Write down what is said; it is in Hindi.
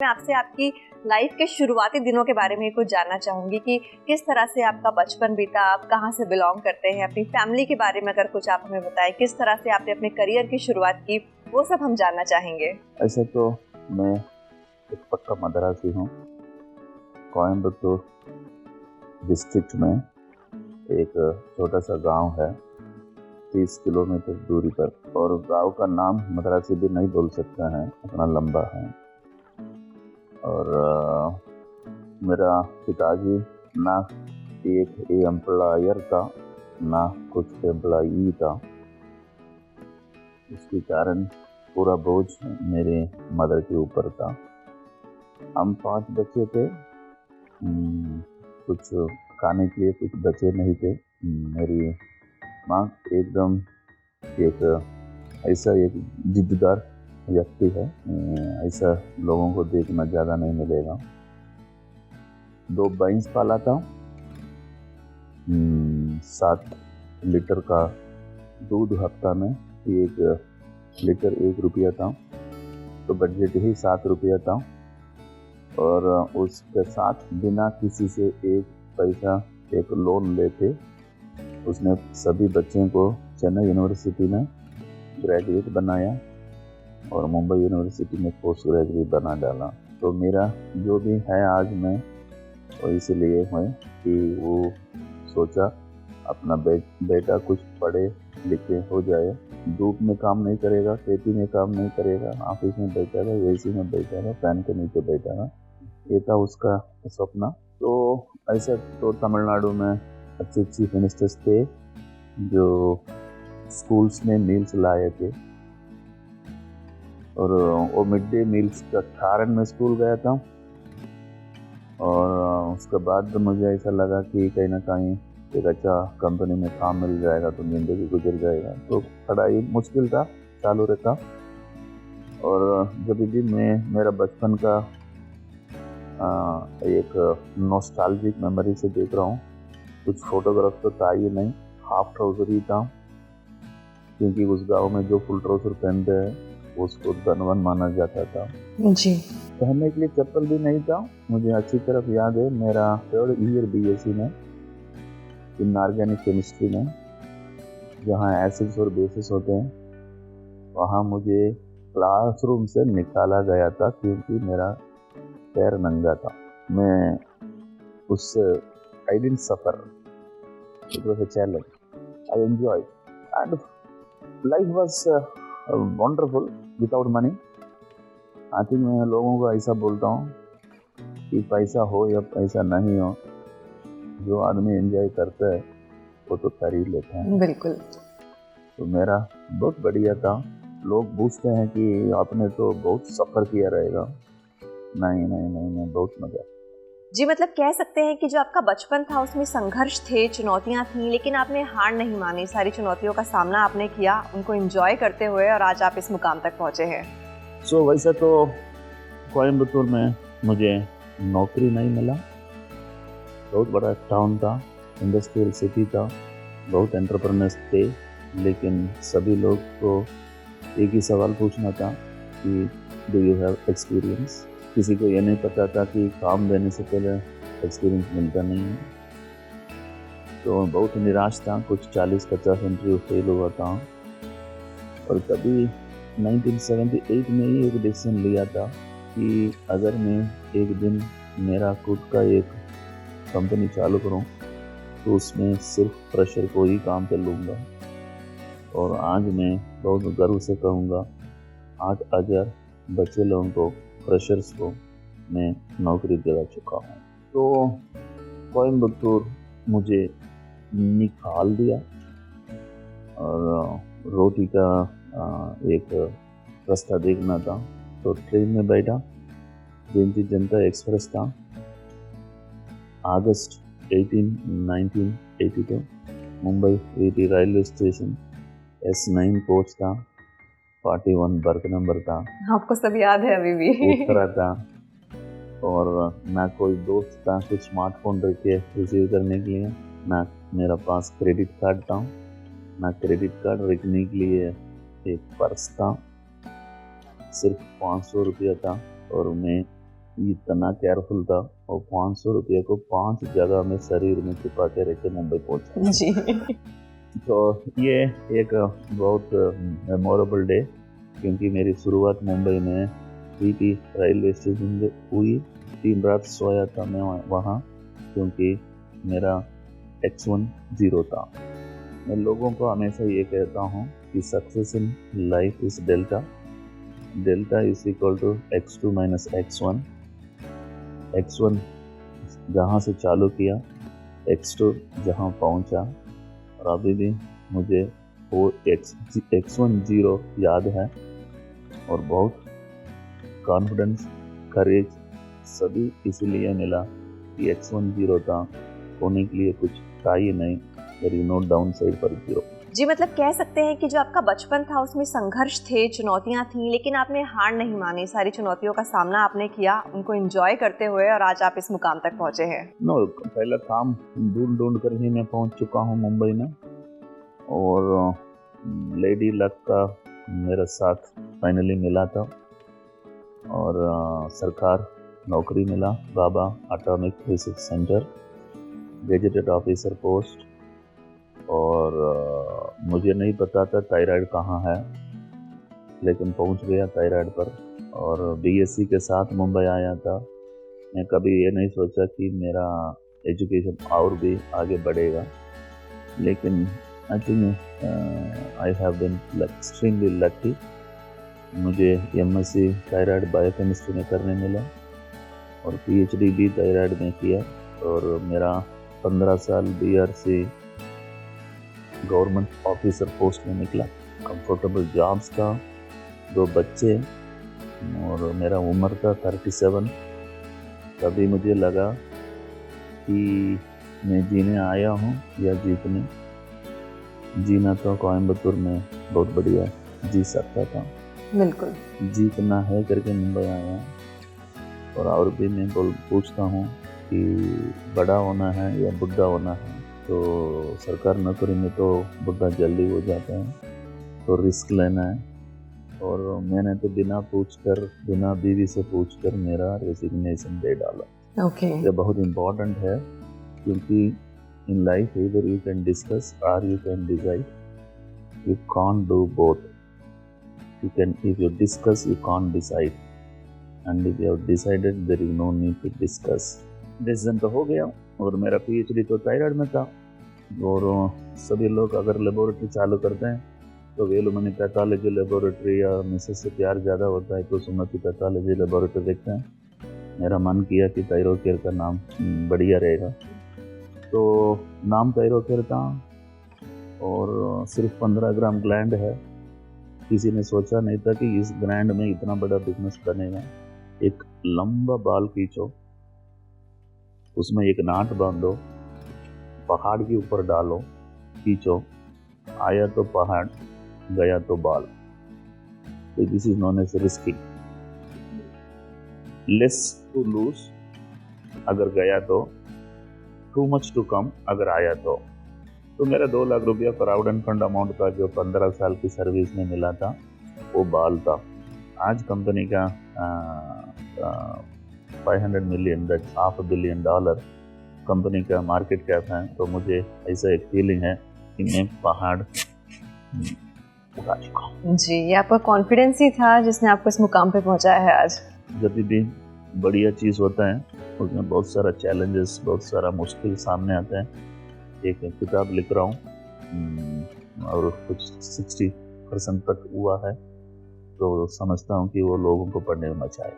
मैं आपसे आपकी लाइफ के शुरुआती दिनों के बारे में कुछ जानना चाहूंगी कि किस तरह से आपका बचपन बीता, आप कहाँ से बिलोंग करते हैं, अपनी फैमिली के बारे में अगर कुछ आप हमें बताएं, किस तरह से आपने अपने करियर की शुरुआत की, वो सब हम जानना चाहेंगे। ऐसे तो मैं एक पक्का मद्रासी हूँ। कोयम्बतूर डिस्ट्रिक्ट में एक छोटा सा गांव है 30 किलोमीटर दूरी पर, और गांव का नाम मद्रासी भी नहीं बोल सकता है, इतना लंबा है। और मेरा पिताजी ना एक एम्प्लॉयर था ना कुछ एम्प्लॉई था, इसके कारण पूरा बोझ मेरे मदर के ऊपर था। हम 5 बच्चे थे, कुछ खाने के लिए कुछ बचे नहीं थे। मेरी माँ एकदम ऐसा एक जिद्ददार व्यक्ति है, ऐसा लोगों को देखना ज़्यादा नहीं मिलेगा। 2 भैंस पाला था, 7 लीटर का दूध हफ्ता में, 1 लीटर 1 रुपया था, तो बजट ही 7 रुपया था। और उसके साथ बिना किसी से 1 पैसा एक लोन लेते उसने सभी बच्चों को चेन्नई यूनिवर्सिटी में ग्रेजुएट बनाया और मुंबई यूनिवर्सिटी में पोस्ट ग्रेजुएट बना डाला। तो मेरा जो भी है आज मैं, और इसलिए है कि वो सोचा अपना बेटा कुछ पढ़े लिखे हो जाए, धूप में काम नहीं करेगा, खेती में काम नहीं करेगा, ऑफिस में बैठेगा, एसी में बैठेगा, फैन के नीचे बैठेगा, ये था उसका सपना। तो ऐसे तो तमिलनाडु में अच्छे चीफ मिनिस्टर्स थे जो स्कूल्स में मील्स लाए थे, और वो मिड डे मील्स का कारण मैं स्कूल गया था। और उसके बाद मुझे ऐसा लगा कि कहीं ना कहीं एक अच्छा कंपनी में काम मिल जाएगा तो ज़िंदगी गुजर जाएगा। तो पढ़ाई मुश्किल था, चालू रहता। और जब भी मैं मेरा बचपन का एक नॉस्टैल्जिक मेमोरी से देख रहा हूँ, कुछ फोटोग्राफ तो था ही नहीं, हाफ ट्राउजर ही था, क्योंकि उस गांव में जो फुल ट्राउजर पहनते हैं उसको धनवान माना जाता था जी। पहनने के लिए चप्पल भी नहीं था। मुझे अच्छी तरह याद है, मेरा 3rd ईयर बीएससी में इनऑर्गेनिक केमिस्ट्री में, जहाँ एसिड्स और बेसिस होते हैं, वहाँ मुझे क्लासरूम से निकाला गया था क्योंकि मेरा पैर नंगा था। मैं उससे I didn't suffer, it was a challenge, I enjoyed and life was wonderful without money. I think मैं लोगों को ऐसा बोलता हूँ कि पैसा हो या पैसा नहीं हो, जो आदमी एंजॉय करता है वो तो कर ही लेते हैं। बिल्कुल। तो मेरा बहुत बढ़िया था। लोग पूछते हैं कि आपने तो बहुत सफ़र किया रहेगा। नहीं, बहुत मज़ा। जी, मतलब कह सकते हैं कि जो आपका बचपन था उसमें संघर्ष थे, चुनौतियां थीं, लेकिन आपने हार नहीं मानी, सारी चुनौतियों का सामना आपने किया, उनको एंजॉय करते हुए, और आज आप इस मुकाम तक पहुंचे हैं। वैसे तो कोयम्बतूर में मुझे नौकरी नहीं मिला। बहुत बड़ा टाउन था, इंडस्ट्रियल सिटी था, बहुत एंटरप्रेन्योर्स थे, लेकिन सभी लोग को एक ही सवाल पूछना था कि डू यू हैव एक्सपीरियंस। किसी को ये नहीं पता था कि काम देने से पहले एक्सपीरियंस मिलता नहीं है। तो बहुत निराश था, कुछ 40-50 इंटरव्यू फेल हुआ था। और तभी 1978 में ही एक डिसीजन लिया था कि अगर मैं एक दिन मेरा खुद का एक कंपनी चालू करूं तो उसमें सिर्फ फ्रेशर को ही काम कर लूँगा। और आज मैं बहुत गर्व से कहूँगा 8,000 बच्चे लोगों को, फ्रेशर्स को मैं नौकरी दिला चुका हूँ। तो कोयम्बतूर मुझे निकाल दिया और रोटी का एक रास्ता देखना था, तो ट्रेन में बैठा, जयंती जनता एक्सप्रेस था। अगस्त 1982 Mumbai VT railway station, S9 coach था, 41 बर्थ नंबर था। आपको सब याद है अभी भी? उतरा था, और ना कोई दोस्त था कुछ स्मार्टफोन रखे रिसीव करने के लिए, ना मेरा पास क्रेडिट कार्ड था, ना क्रेडिट कार्ड रखने के लिए एक पर्स था, सिर्फ 500 रुपया था। और मैं इतना केयरफुल था और 500 रुपये को 5 जगह में शरीर में छुपा के रख के मुंबई पहुंचा जी। तो ये एक बहुत मेमोरेबल डे, क्योंकि मेरी शुरुआत मुंबई में पीटी रेलवे स्टेशन से हुई। 3 रात सोया था मैं वहाँ, क्योंकि मेरा X10 था। मैं लोगों को हमेशा ये कहता हूँ कि success in life is delta is equal to X2 minus X1। X1 जहाँ से चालू किया, X2 जहाँ पहुँचा, और अभी भी मुझे वो X10 याद है। और बहुत कॉन्फिडेंस, करेज सभी इसलिए मिला कि X10 था, होने के लिए कुछ था ही नहीं, there is no down side पर जीरो। जी, मतलब कह सकते हैं कि जो आपका बचपन था उसमें संघर्ष थे, चुनौतियां थीं, लेकिन आपने हार नहीं मानी, सारी चुनौतियों का सामना आपने किया, उनको एंजॉय करते हुए, और आज आप इस मुकाम तक पहुंचे हैं। पहला काम ढूंढ कर ही मैं पहुंच चुका हूं मुंबई में, और लेडी लक का मेरा साथ फाइनली मिला था, और सरकार नौकरी मिला, Bhabha atomic research centre, gazetted officer post. और मुझे नहीं पता था थायराइड कहाँ है, लेकिन पहुंच गया थायराइड पर, और बीएससी के साथ मुंबई आया था। मैं कभी ये नहीं सोचा कि मेरा एजुकेशन और भी आगे बढ़ेगा, लेकिन I think I have been extremely lucky. मुझे एमएससी थायराइड बायोकेमिस्ट्री में करने मिला, और पीएचडी भी थायराइड में किया, और मेरा 15 साल बीआरसी गवर्नमेंट ऑफिसर पोस्ट में निकला। कंफर्टेबल जॉब्स था, 2 बच्चे, और मेरा उम्र था 37। तभी मुझे लगा कि मैं जीने आया हूँ या जीतने। जीना तो कोयम्बतूर में बहुत बढ़िया जी सकता था, बिल्कुल। जीतना है करके मुंबई आया। और भी मैं पूछता हूँ कि बड़ा होना है या बुढ़ा होना है, तो सरकारी नौकरी में तो बुढ़ा जल्दी हो जाता है, तो रिस्क लेना है। और मैंने तो बिना बीवी से पूछकर मेरा रेजिग्नेशन दे डाला। ये बहुत इम्पोर्टेंट है, क्योंकि in life either you can discuss or you can decide. You can't do both. If you discuss, you can't decide. And if you have decided, there is no need to discuss. Decision तो हो गया, और मेरा पीएचडी तो थायराइड में था। और सभी लोग अगर लेबोरेटरी चालू करते हैं तो वेलुमनी पैथोलॉजी लेबोरेटरी या मिसेस से प्यार ज़्यादा होता है तो सुन्नती पैथोलॉजी लेबोरेटरी देखते हैं। मेरा मन किया कि थायरोकेयर का नाम बढ़िया रहेगा, तो नाम थायरोकेयर था, और सिर्फ 15 ग्राम ग्लैंड है। किसी ने सोचा नहीं था कि इस ग्लैंड में इतना बड़ा बिजनेस बनेगा। एक लंबा बाल खींचो, उसमें एक नाट बांधो, पहाड़ के ऊपर डालो, खींचो, आया तो पहाड़, गया तो बाल। तो this is known as risking. Less to lose अगर गया तो, टू मच टू कम अगर आया तो। मेरा 2 लाख रुपया प्रोविडेंट फंड अमाउंट का जो 15 साल की सर्विस में मिला था, वो बाल था। आज कंपनी का 500 मिलियन, दैट्स $500 million कंपनी का मार्केट कैप है। तो मुझे ऐसा एक फीलिंग है कि मैं पहाड़ उठा चुका हूँ। जी, ये आपका कॉन्फिडेंस ही था जिसने आपको इस मुकाम पे पहुंचाया है आज। जब भी बढ़िया चीज़ होता है उसमें बहुत सारा चैलेंजेस, बहुत सारा मुश्किल सामने आते हैं। एक किताब लिख रहा हूँ और कुछ 60% तक हुआ है, तो समझता हूँ कि वो लोगों को पढ़ने में मजा आए।